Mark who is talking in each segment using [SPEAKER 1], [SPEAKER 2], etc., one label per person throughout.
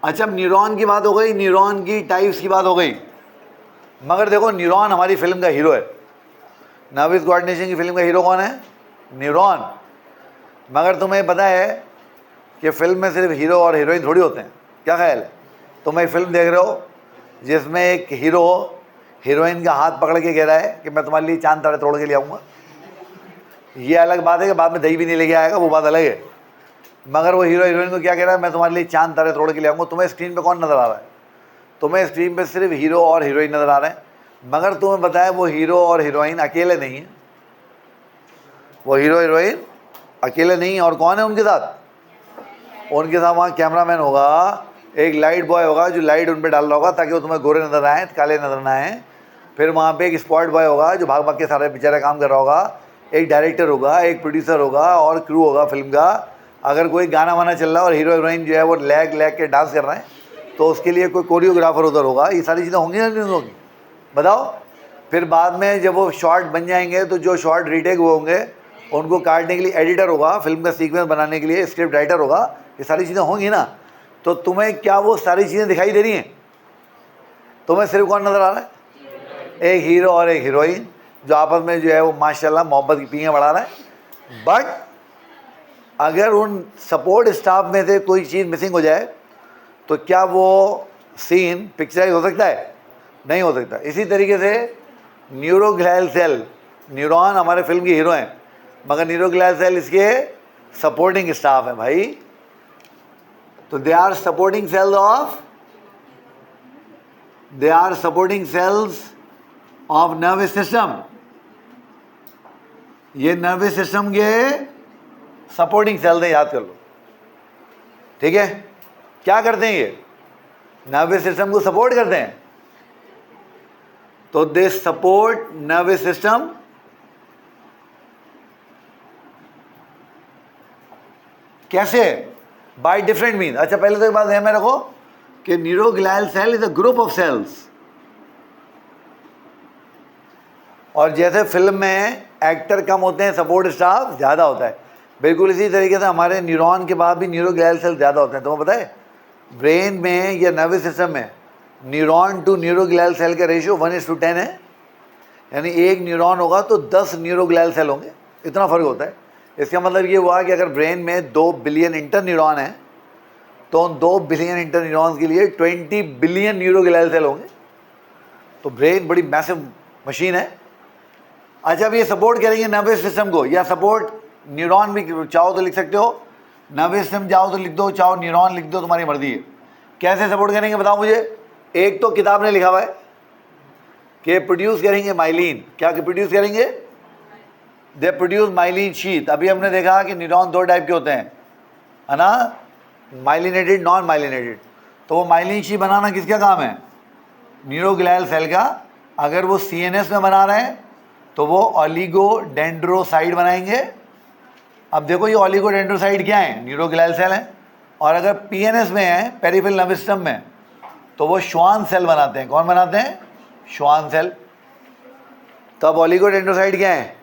[SPEAKER 1] अच्छा, न्यूरॉन की बात हो गई, न्यूरॉन की टाइप्स की बात हो गई, मगर देखो न्यूरॉन हमारी फिल्म का हीरो है। नर्वस कोऑर्डिनेशन की फिल्म का हीरो कौन है? न्यूरॉन। मगर तुम्हें पता है कि फिल्म में सिर्फ हीरो और हीरोइन थोड़ी होते हैं। क्या ख्याल है? तुम एक फिल्म देख रहे हो जिसमें एक हीरो हीरोइन का हाथ पकड़ के कह रहा है कि मैं तुम्हारे लिए चांद तारे तोड़ के ले आऊँगा। ये अलग बात है कि बाद में दही भी नहीं लेके आएगा, वो बात अलग है। मगर वो हीरो हीरोइन को क्या कह रहा है? मैं तुम्हारे लिए चांद तारे तोड़ के ले आऊँगा। तुम्हें स्क्रीन पे कौन नज़र आ रहा है? तुम्हें स्क्रीन पे सिर्फ हीरो और हीरोइन नज़र आ रहे हैं। मगर तुम्हें पता है वो हीरो और हीरोइन अकेले नहीं है। वो हीरो हीरोइन अकेले नहीं है, और कौन है उनके साथ? उनके साथ वहाँ कैमरामैन होगा, एक लाइट बॉय होगा जो लाइट उन पर डाल रहा होगा ताकि वो तुम्हें गोरे नजर आए, काले नजर ना आए। फिर वहाँ पे एक स्पॉट बॉय होगा जो भाग भाग के सारे बेचारा काम कर रहा होगा। एक डायरेक्टर होगा, एक प्रोड्यूसर होगा और क्रू होगा फिल्म का। अगर कोई गाना वाना चल रहा है और हीरो हीरोइन जो है वो लैग लैग के डांस कर रहे हैं तो उसके लिए कोई कोरियोग्राफर उधर होगा। ये सारी चीज़ें होंगी ना नहीं होंगी? बताओ। फिर बाद में जब वो शॉर्ट बन जाएंगे तो जो शॉर्ट रीटेक वो होंगे उनको काटने के लिए एडिटर होगा, फिल्म का सीक्वेंस बनाने के लिए स्क्रिप्ट राइटर होगा। ये सारी चीज़ें होंगी ना। तो तुम्हें क्या वो सारी चीज़ें दिखाई दे रही हैं? तुम्हें सिर्फ कौन नज़र आ रहा है? एक हीरो और एक हीरोइन जो आपस में जो है वो माशाल्लाह मोहब्बत की पींगे बढ़ा रहा है। बट अगर उन सपोर्ट स्टाफ में से कोई चीज़ मिसिंग हो जाए तो क्या वो सीन पिक्चराइज हो सकता है? नहीं हो सकता। इसी तरीके से न्यूरोग्लियल सेल, न्यूरॉन हमारे फिल्म के हीरो हैं, मगर न्यूरोग्लियल सेल इसके सपोर्टिंग स्टाफ है भाई। तो they are supporting cells of nervous system. ये नर्वस सिस्टम के सपोर्टिंग सेल्स हैं, याद कर लो। ठीक है? क्या करते हैं ये? नर्वस सिस्टम को सपोर्ट करते हैं। तो दे सपोर्ट नर्वस सिस्टम कैसे? By different mean. अच्छा, पहले तो एक बात ध्यान में रखो कि neuroglial cell is a group of cells. और जैसे फिल्म में एक्टर कम होते हैं, सपोर्ट स्टाफ ज़्यादा होता है, बिल्कुल इसी तरीके से हमारे न्यूरॉन के बाद भी न्यूरोग्लियल सेल ज़्यादा होते हैं। तुम्हें पता है ब्रेन में या नर्वस सिस्टम में न्यूरॉन टू न्यूरोग्लियल सेल का रेशियो 1:10 है। यानी एक न्यूरॉन होगा तो 10 न्यूरोग्लियल सेल होंगे, इतना फ़र्क होता है। इसका मतलब ये हुआ कि अगर ब्रेन में 2 बिलियन इंटर न्यूरॉन हैं तो उन 2 बिलियन इंटर न्यूरॉन्स के लिए 20 बिलियन न्यूरोग्लियल सेल होंगे। तो ब्रेन बड़ी मैसिव मशीन है। अच्छा, अब ये सपोर्ट करेंगे नर्वस सिस्टम को, या सपोर्ट न्यूरॉन भी चाहो तो लिख सकते हो, नर्वस सिस्टम चाहो तो लिख दो, चाहो न्यूरॉन लिख दो, तुम्हारी मर्जी है। कैसे सपोर्ट करेंगे बताओ मुझे? एक तो किताब ने लिखा हुआ है कि प्रोड्यूस करेंगे माइलिन। क्या प्रोड्यूस करेंगे? They produce myelin sheath. अभी हमने देखा कि न्यूरॉन 2 टाइप के होते हैं, है ना, माइलिनेटेड, नॉन माइलिनेटेड। तो वो माइलिन शीथ बनाना किसका काम है? न्यूरोग्लियल सेल का। अगर वो CNS में बना रहे हैं तो वो ऑलिगोडेंड्रोसाइड बनाएंगे। अब देखो ये ऑलिगोडेंड्रोसाइड क्या है? न्यूरोग्लियल सेल है। और अगर PNS में है, पेरिफेरल नर्वस सिस्टम में, तो वो श्वान सेल बनाते हैं। कौन बनाते हैं? Schwann cell. तब ऑलिगोडेंड्रोसाइड क्या है?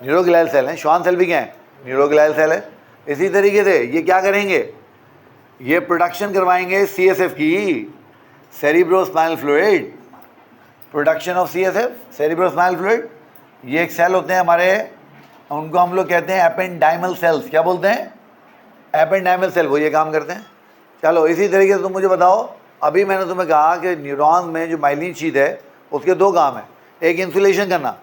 [SPEAKER 1] न्यूरोग्लियल सेल है। श्वान सेल भी क्या है? न्यूरोग्लियल सेल है। इसी तरीके से ये क्या करेंगे? ये प्रोडक्शन करवाएंगे CSF की, cerebrospinal fluid, production of CSF, cerebrospinal fluid. ये एक सेल होते हैं हमारे, उनको हम लोग कहते हैं एपेंडाइमल सेल्स। क्या बोलते हैं? Ependymal cell. वो ये काम करते हैं। चलो इसी तरीके से तुम मुझे बताओ, अभी मैंने तुम्हें कहा कि न्यूरॉन में जो माइलिन शीथ है उसके 2 काम हैं। एक इंसुलेशन करना,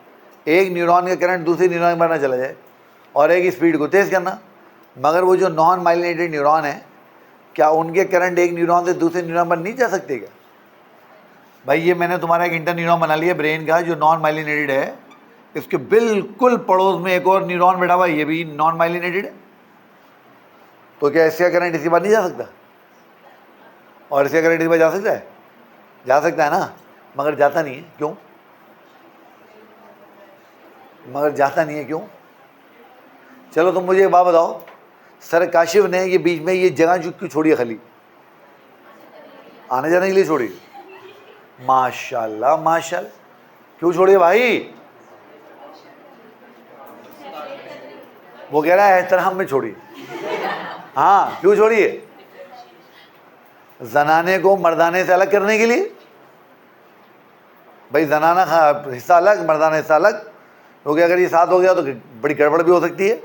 [SPEAKER 1] एक न्यूरॉन का करंट दूसरी न्यूरॉन पर ना चला जाए, और एक स्पीड को तेज़ करना। मगर वो जो नॉन माइलिनेटेड न्यूरॉन है, क्या उनके करंट एक न्यूरॉन से दूसरे न्यूरॉन पर नहीं जा सकते क्या? भाई ये मैंने तुम्हारा एक इंटर न्यूरॉन बना लिया ब्रेन का जो नॉन माइलिनेटेड है, इसके बिल्कुल पड़ोस में एक और न्यूरॉन बैठा हुआ, ये भी नॉन माइलिनेटेड है। तो क्या इसका करंट इसी बार नहीं जा सकता? और इसका करंट इसी बार जा सकता है? जा सकता है ना, मगर जाता नहीं है। क्यों? मगर जाता नहीं है क्यों? चलो तुम मुझे एक बात बताओ, सर काशिफ ने ये बीच में ये जगह क्यों छोड़ी है खाली? आने जाने के लिए छोड़ी? माशाल्लाह माशाल्लाह। क्यों छोड़ी है भाई? वो कह रहा है एहतराम में छोड़ी। हाँ, क्यों छोड़ी है? जनाने को मर्दाने से अलग करने के लिए। भाई जनाना हिस्सा अलग, मर्दाना हिस्सा अलग, क्योंकि अगर ये साथ हो गया तो बड़ी गड़बड़ भी हो सकती है।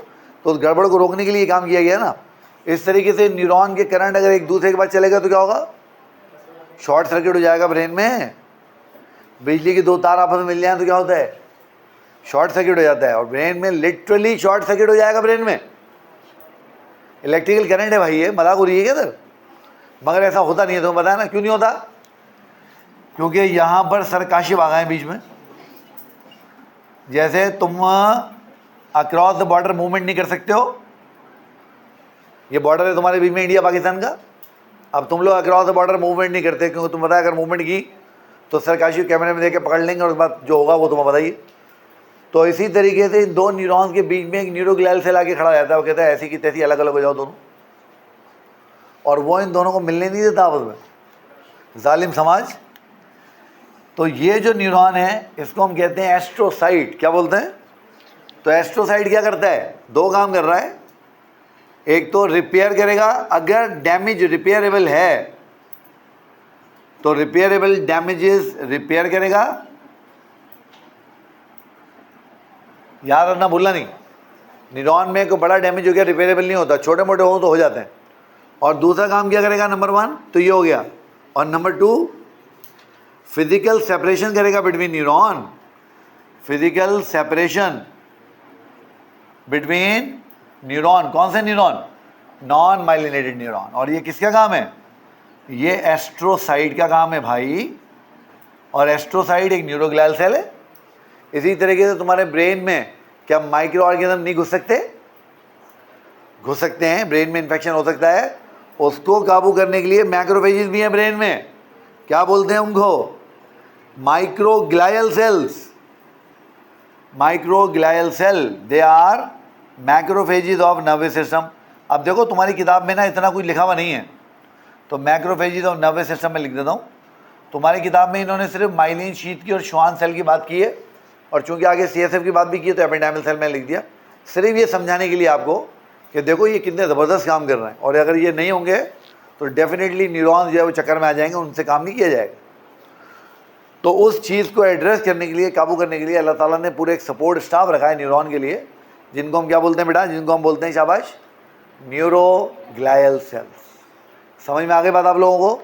[SPEAKER 1] तो उस गड़बड़ को रोकने के लिए काम किया गया ना। इस तरीके से न्यूरॉन के करंट अगर एक दूसरे के पास चलेगा तो क्या होगा? शॉर्ट सर्किट हो जाएगा ब्रेन में। बिजली के दो तार आपस में मिल जाए तो क्या होता है? शॉर्ट सर्किट हो जाता है। और ब्रेन में लिटरली शॉर्ट सर्किट हो जाएगा ब्रेन में। इलेक्ट्रिकल करंट है भाई, ये मजाक हो रही है क्या सर? मगर ऐसा होता नहीं है, तुम्हें बताया ना क्यों नहीं होता? क्योंकि यहाँ पर सरकाशिब आ गए बीच में। जैसे तुम अक्रॉस द बॉर्डर मूवमेंट नहीं कर सकते हो, ये बॉर्डर है तुम्हारे बीच में इंडिया पाकिस्तान का। अब तुम लोग अक्रॉस द बॉर्डर मूवमेंट नहीं करते क्योंकि तुम बताया अगर मूवमेंट की तो सरकाशिब कैमरे में देख के पकड़ लेंगे और उसके बाद जो होगा वो तुम्हें बताइए। तो इसी तरीके से इन दो न्यूरॉन्स के बीच में एक न्यूरोग्लियल सेल आके खड़ा हो जाता है। वो कहता है ऐसी की तैसी अलग अलग हो जाओ दोनों, और वो इन दोनों को मिलने नहीं देता आपस में, जालिम समाज। तो ये जो न्यूरॉन है इसको हम कहते हैं एस्ट्रोसाइट। क्या बोलते हैं? तो एस्ट्रोसाइट क्या करता है? दो काम कर रहा है। एक तो रिपेयर करेगा, अगर डैमेज रिपेयरेबल है तो रिपेयरेबल डैमेजेस रिपेयर करेगा। याद रखना, भूलना नहीं। न्यूरॉन में कोई बड़ा डैमेज हो गया रिपेयरेबल नहीं होता, छोटे मोटे हो तो हो जाते हैं। और दूसरा काम क्या करेगा? नंबर 1 तो ये हो गया, और नंबर 2 फिजिकल सेपरेशन करेगा between neuron. Physical separation between neuron. कौन से न्यूरॉन? Non myelinated neuron. और ये किसका काम है? ये एस्ट्रोसाइट का काम है भाई। और एस्ट्रोसाइट एक न्यूरोग्लियल सेल है। इसी तरीके से तुम्हारे ब्रेन में क्या माइक्रो ऑर्गेनिज्म नहीं घुस सकते? घुस सकते हैं। ब्रेन में इन्फेक्शन हो सकता है, उसको काबू करने के लिए मैक्रोफेजेस भी हैं ब्रेन में। क्या बोलते हैं उनको? Microglial cells. Microglial cell, they are macrophages of nervous system. अब देखो तुम्हारी किताब में ना इतना कुछ लिखा हुआ नहीं है, तो मैक्रोफेजेस ऑफ नर्वस सिस्टम में लिख देता हूँ। तुम्हारी किताब में इन्होंने सिर्फ माइलिन शीट की और श्वान सेल की बात की है, और चूंकि आगे CSF की बात भी की है तो एपिडेर्मल सेल में लिख दिया, सिर्फ ये समझाने के लिए आपको कि देखो ये कितने ज़बरदस्त काम कर रहे हैं। और अगर ये नहीं होंगे तो डेफिनेटली न्यूरॉन्स जो है वो चक्कर में आ जाएंगे, उनसे काम नहीं किया जाएगा। तो उस चीज़ को एड्रेस करने के लिए, काबू करने के लिए अल्लाह ताला ने पूरे एक सपोर्ट स्टाफ रखा है न्यूरॉन के लिए, जिनको हम क्या बोलते हैं बेटा? जिनको हम बोलते हैं शाबाश न्यूरोग्लियल सेल्स। समझ में आ गई बात आप लोगों को?